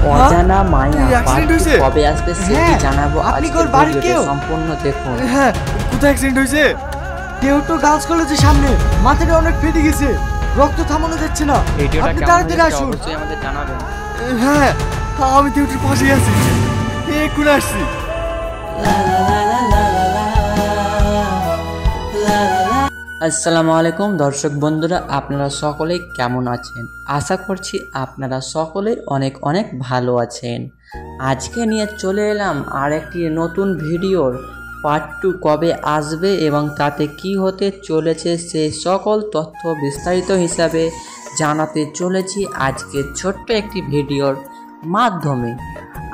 অজানা মায়া অ্যাক্সিডেন্ট হয়েছে? কবে আসবে সেটি জানাবো। আপনি আজকের কোন বাড়ির ভিডিওতে কেউ? সম্পূর্ণ দেখুন। হ্যাঁ, কোথায় অ্যাক্সিডেন্ট হয়েছে? কেউ তো গার্লস কলেজের সামনে, মাথাটা অনেক ফেটে গেছে, রক্ত থামানো যাচ্ছে না। ভিডিওটা আপনি কেমন তাড়াতাড়ি হয়েছে আসুন। অবশ্যই আমাদের জানাবেন। হ্যাঁ, আমি থিয়েটার পাশেই আছি, এখন আসছি। আসসালামু আলাইকুম দর্শক বন্ধুরা, আপনারা সকলেই কেমন আছেন? আশা করছি আপনারা সকলেই অনেক অনেক ভালো আছেন। আজকে নিয়ে চলে এলাম আর একটি নতুন ভিডিওর পার্ট 2 কবে আসবে এবং তাতে কি হতে চলেছে সেই সকল তথ্য বিস্তারিত হিসাবে জানাতে চলেছি আজকের ছোট্ট একটি ভিডিওর মাধ্যমে।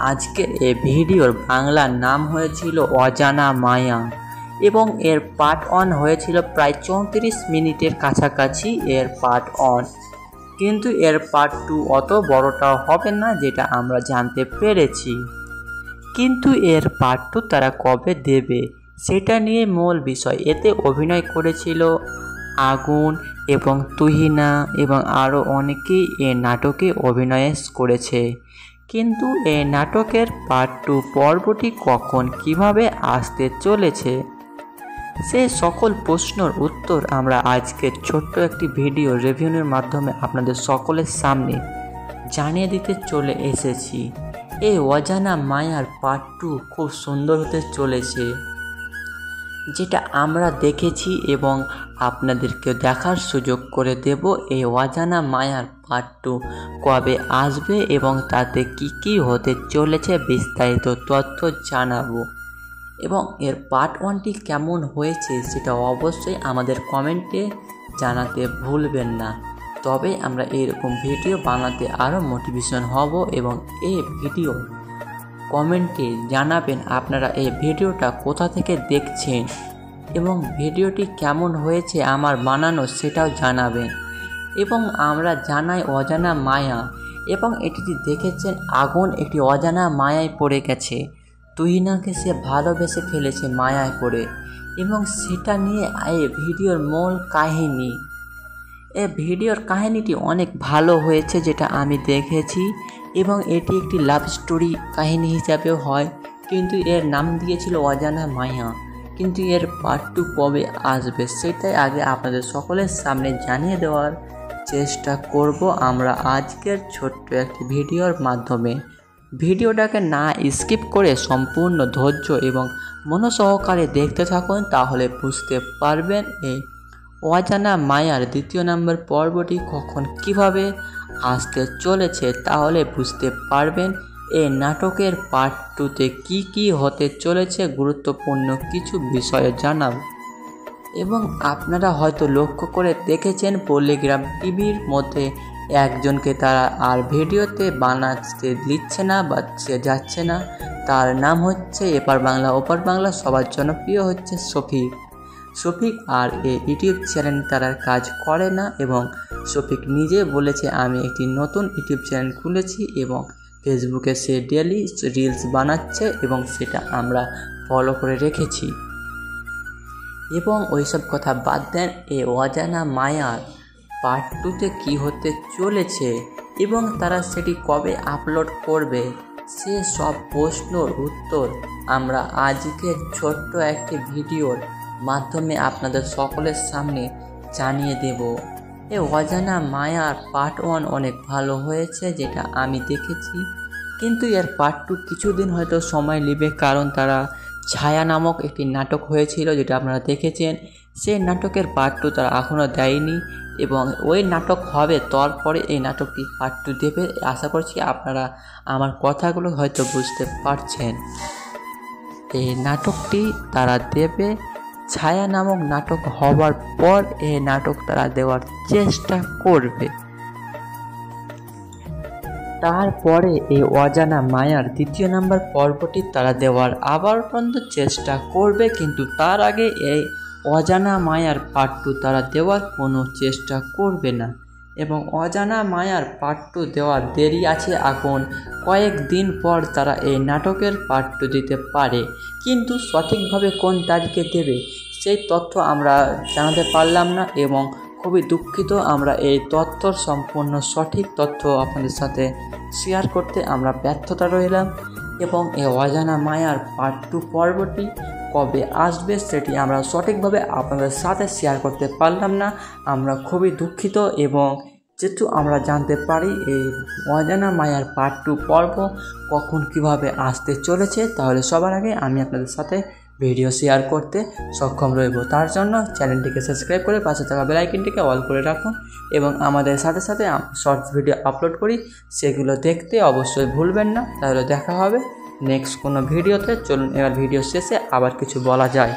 আজকের এই ভিডিওর বাংলা নাম হয়েছিল অজানা মায়া এবং এর পার্ট 1 হয়েছিল প্রায় 34 মিনিটের কাছাকাছি এর পার্ট 1, কিন্তু এর পার্ট 2 অত বড়টাও হবে না যেটা আমরা জানতে পেরেছি। কিন্তু এর পার্ট 2 তারা কবে দেবে সেটা নিয়ে মূল বিষয়। এতে অভিনয় করেছিল আগুন এবং তুহিনা এবং আরও অনেকেই এ নাটকে অভিনয় করেছে, কিন্তু এই নাটকের পার্ট 2 পর্বটি কখন কিভাবে আসতে চলেছে সে সকল প্রশ্নের উত্তর আমরা আজকের ছোট্ট একটি ভিডিও রিভিউর মাধ্যমে আপনাদের সকলের সামনে জানিয়ে দিতে চলে এসেছি। এই অজানা মায়ার পার্ট 2 খুব সুন্দর হতে চলেছে, যেটা আমরা দেখেছি এবং আপনাদেরকে দেখার সুযোগ করে দেব। এই অজানা মায়ার পার্ট 2 কবে আসবে এবং তাতে কি কি হতে চলেছে বিস্তারিত তথ্য জানাবো। এবং এর পার্ট 1টি কেমন হয়েছে সেটা অবশ্যই আমাদের কমেন্টে জানাতে ভুলবেন না। তবে আমরা এরকম ভিডিও বানাতে আরও মোটিভেশন হব এবং এই ভিডিও কমেন্টে জানাবেন আপনারা এই ভিডিওটা কোথা থেকে দেখছেন এবং ভিডিওটি কেমন হয়েছে আমার বানানো সেটাও জানাবেন। এবং আমরা জানাই অজানা মায়া এবং এটি দেখেছেন আগুন একটি অজানা মায়ায় পড়ে গেছে, তুহিনাকে সে ভালোবেসে ফেলেছে মায়ায় পড়ে এবং সেটা নিয়ে এই ভিডিওর মূল কাহিনী। এই ভিডিওর কাহিনীটি অনেক ভালো হয়েছে যেটা আমি দেখেছি এবং এটি একটি লাভ স্টোরি কাহিনী হিসাবেও হয়, কিন্তু এর নাম দিয়েছিল অজানা মায়া। কিন্তু এর পার্ট 2 কবে আসবে সেটাই আগে আপনাদের সকলের সামনে জানিয়ে দেওয়ার চেষ্টা করব আমরা আজকের ছোট্ট একটি ভিডিওর মাধ্যমে। ভিডিওটাকে না স্কিপ করে সম্পূর্ণ ধৈর্য এবং মনোসহকারে দেখতে থাকুন, তাহলে বুঝতে পারবেন এই অজানা মায়ার 2 নম্বর পর্বটি কখন কিভাবে আসতে চলেছে। তাহলে বুঝতে পারবেন এই নাটকের পার্ট 2তে কি কি হতে চলেছে, গুরুত্বপূর্ণ কিছু বিষয় জানাবো। এবং আপনারা হয়তো লক্ষ্য করে দেখেছেন পল্লীগ্রাম টিভির মধ্যে একজনকে তারা আর ভিডিওতে বানাতে দিচ্ছে না বা সে যাচ্ছে না, তার নাম হচ্ছে এপার বাংলা ওপার বাংলা, সবার জনপ্রিয় হচ্ছে শফিক। আর এই ইউটিউব চ্যানেল তারা কাজ করে না এবং শফিক নিজে বলেছে আমি একটি নতুন ইউটিউব চ্যানেল খুলেছি এবং ফেসবুকে সে ডেলি রিলস বানাচ্ছে এবং সেটা আমরা ফলো করে রেখেছি। এবং ওইসব কথা বাদ দেন, এই অজানা মায়ার পার্ট 2তে কী হতে চলেছে এবং তারা সেটি কবে আপলোড করবে সে সব প্রশ্নের উত্তর আমরা আজকের ছোট্ট একটি ভিডিওর মাধ্যমে আপনাদের সকলের সামনে জানিয়ে দেব। এই অজানা মায়ার পার্ট 1 অনেক ভালো হয়েছে যেটা আমি দেখেছি, কিন্তু এর পার্ট 2 কিছুদিন হয়তো সময় নেবে, কারণ তারা ছায়া নামক একটি নাটক হয়েছিল যেটা আপনারা দেখেছেন, সেই নাটকের পার্ট 2 তারা এখনও দেয়নি এবং ওই নাটক হবে তারপরে এই নাটকটি পার্ট 2 দেবে। আশা করছি আপনারা আমার কথাগুলো হয়তো বুঝতে পারছেন। এই নাটকটি তারা দেবে, ছায়া নামক নাটক হবার পর এই নাটক তারা দেওয়ার চেষ্টা করবে। তারপরে এই অজানা মায়ার 2 নম্বর পর্বটি তারা দেওয়ার আবার পর্যন্ত চেষ্টা করবে, কিন্তু তার আগে এই অজানা মায়ার পার্ট 2 তারা দেওয়ার কোনো চেষ্টা করবে না। এবং অজানা মায়ার পার্ট 2 দেওয়ার দেরি আছে, এখন কয়েকদিন পর তারা এই নাটকের পার্ট 2 দিতে পারে, কিন্তু সঠিকভাবে কোন তারিখে দেবে সেই তথ্য আমরা জানাতে পারলাম না এবং খুবই দুঃখিত, আমরা এই তথ্যর সম্পূর্ণ সঠিক তথ্য আপনাদের সাথে শেয়ার করতে আমরা ব্যর্থতা রইলাম এবং এই অজানা মায়ার পার্ট 2 পর্বটি কবে আসবে সেটি আমরা সঠিকভাবে আপনাদের সাথে শেয়ার করতে পারলাম না। আমরা খুবই দুঃখিত এবং যেহেতু আমরা জানতে পারি এই অজানা মায়ার পার্ট 2 পর্ব কখন কিভাবে আসতে চলেছে, তাহলে সবার আগে আমি আপনাদের সাথে ভিডিও শেয়ার করতে সক্ষম রইব। তার জন্য চ্যানেলটিকে সাবস্ক্রাইব করে পাশে থাকা বেল আইকনটিকে অল করে রাখুন এবং আমাদের সাথে সাথে শর্টস ভিডিও আপলোড করি সেগুলো দেখতে অবশ্যই ভুলবেন না। তাহলে দেখা হবে নেক্সট কোনো ভিডিওতে। চলুন এবার ভিডিও শেষে আবার কিছু বলা যায়।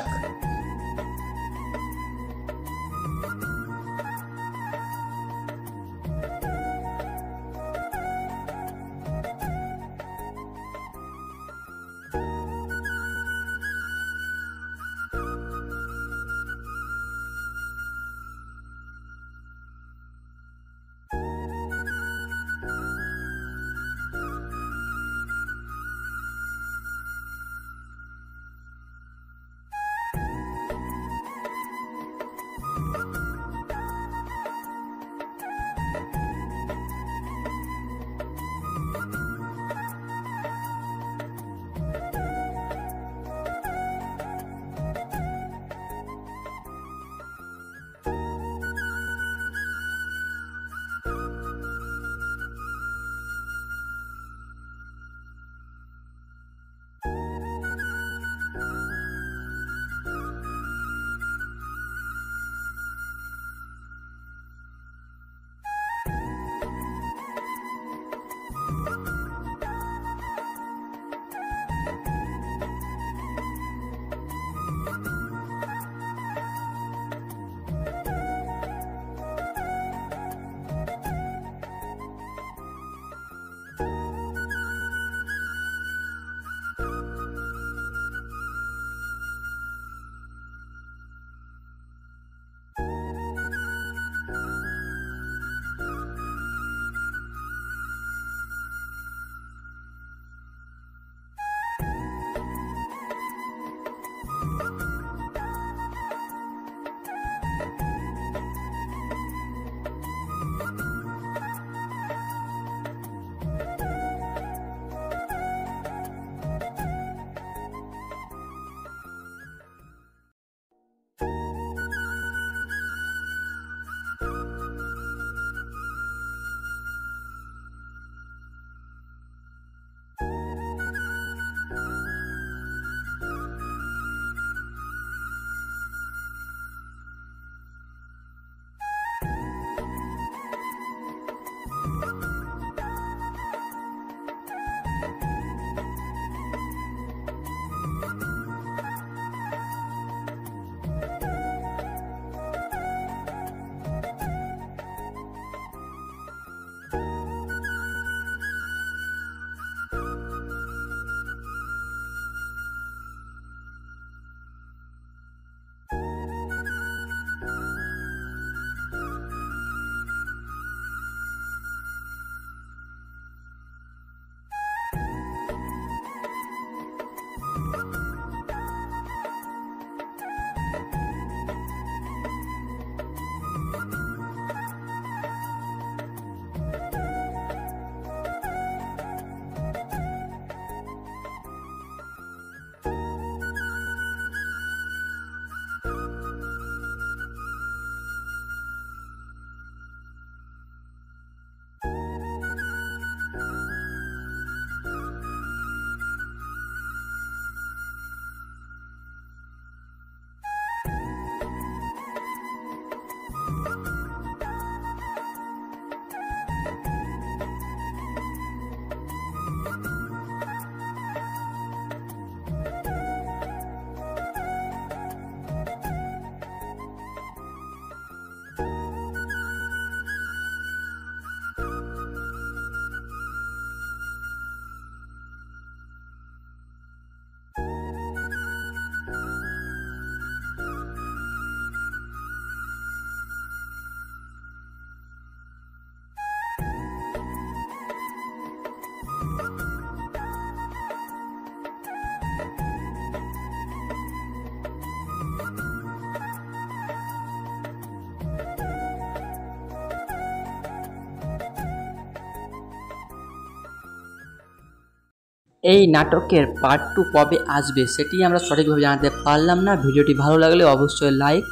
এই নাটকের পার্ট 2 কবে আসবে সেটি আমরা সঠিকভাবে জানাতে পারলাম না। ভিডিওটি ভালো লাগলে অবশ্যই like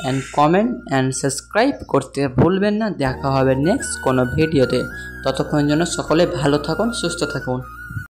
and comment and subscribe করতে ভুলবেন না। দেখা হবে নেক্সট কোনো ভিডিওতে। ততক্ষণের জন্য সকলে ভালো থাকুন, সুস্থ থাকুন।